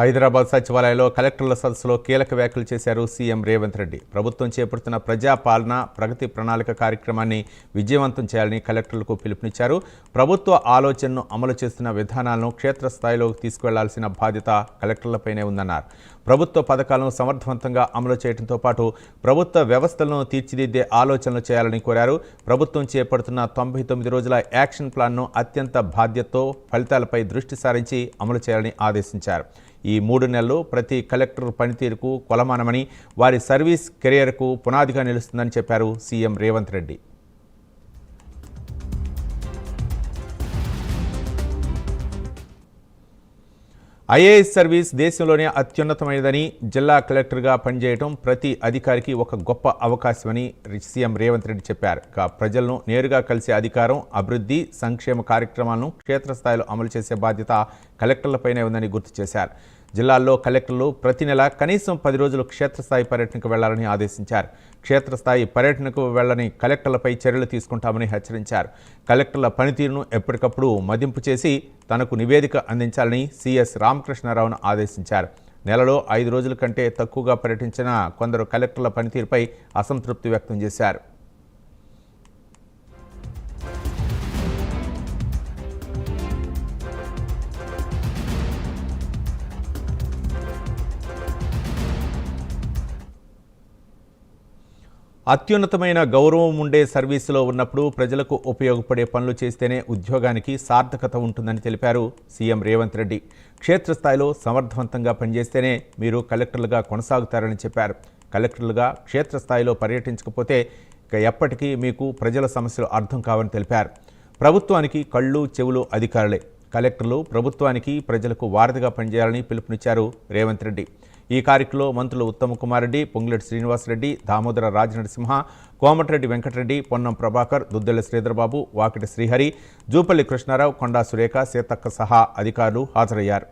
హైదరాబాద్ సచివాలయంలో కలెక్టర్ల సదస్సులో కీలక వ్యాఖ్యలు చేశారు సీఎం రేవంత్ రెడ్డి. ప్రభుత్వం చేపడుతున్న ప్రజాపాలన ప్రగతి ప్రణాళిక కార్యక్రమాన్ని విజయవంతం చేయాలని కలెక్టర్లకు పిలుపునిచ్చారు. ప్రభుత్వ ఆలోచనను అమలు చేస్తున్న విధానాలను క్షేత్రస్థాయిలోకి తీసుకువెళ్లాల్సిన బాధ్యత కలెక్టర్లపైనే ఉందన్నారు. ప్రభుత్వ పథకాలను సమర్థవంతంగా అమలు చేయడంతో పాటు ప్రభుత్వ వ్యవస్థలను తీర్చిదిద్దే ఆలోచనలు చేయాలని కోరారు. ప్రభుత్వం చేపడుతున్న 99 రోజుల యాక్షన్ ప్లాన్ను అత్యంత బాధ్యతతో ఫలితాలపై దృష్టి సారించి అమలు చేయాలని ఆదేశించారు. ఈ 3 నెలలు ప్రతి కలెక్టర్ పనితీరుకు కొలమానమని, వారి సర్వీస్ కెరియర్కు పునాదిగా నిలుస్తుందని చెప్పారు CM Revanth Reddy. IAS service దేశంలోనే అత్యున్నతమైనదని, జిల్లా కలెక్టర్గా పనిచేయడం ప్రతి అధికారికి ఒక గొప్ప అవకాశమని సీఎం రేవంత్ రెడ్డి చెప్పారు. ప్రజలను నేరుగా కలిసే అధికారం, అభివృద్ధి, సంక్షేమ కార్యక్రమాలను క్షేత్రస్థాయిలో అమలు చేసే బాధ్యత కలెక్టర్లపైనే ఉందని గుర్తు చేశారు. జిల్లాల్లో కలెక్టర్లు ప్రతి నెల కనీసం 10 రోజులు క్షేత్రస్థాయి పర్యటనకు వెళ్లాలని ఆదేశించారు. క్షేత్రస్థాయి పర్యటనకు వెళ్లని కలెక్టర్లపై చర్యలు తీసుకుంటామని హెచ్చరించారు. కలెక్టర్ల పనితీరును ఎప్పటికప్పుడు మదింపు చేసి తనకు నివేదిక అందించాలని సీఎస్ రామకృష్ణారావును ఆదేశించారు. నెలలో 5 రోజుల కంటే తక్కువగా పర్యటించిన కొందరు కలెక్టర్ల పనితీరుపై అసంతృప్తి వ్యక్తం చేశారు. అత్యున్నతమైన గౌరవం ఉండే సర్వీసులో ఉన్నప్పుడు ప్రజలకు ఉపయోగపడే పనులు చేస్తేనే ఉద్యోగానికి సార్థకత ఉంటుందని తెలిపారు సీఎం రేవంత్ రెడ్డి. క్షేత్రస్థాయిలో సమర్థవంతంగా పనిచేస్తేనే మీరు కలెక్టర్లుగా కొనసాగుతారని చెప్పారు. కలెక్టర్లుగా క్షేత్రస్థాయిలో పర్యటించకపోతే ఇక ఎప్పటికీ మీకు ప్రజల సమస్యలు అర్థం కావని తెలిపారు. ప్రభుత్వానికి కళ్ళు చెవులు అధికారులే. కలెక్టర్లు ప్రభుత్వానికి ప్రజలకు వారధిగా పనిచేయాలని పిలుపునిచ్చారు రేవంత్ రెడ్డి. ఈ కార్యక్రమంలో మంత్రులు ఉత్తమ్ కుమార్ రెడ్డి, పొంగులేటి శ్రీనివాసరెడ్డి, దామోదర రాజనరసింహ, కోమటిరెడ్డి వెంకటరెడ్డి, పొన్నం ప్రభాకర్, దుద్దెల శ్రీధర్బాబు, వాకిటి శ్రీహరి, జూపల్లి కృష్ణారావు, కొండా సురేఖ, సీతక్క సహా అధికారులు హాజరయ్యారు.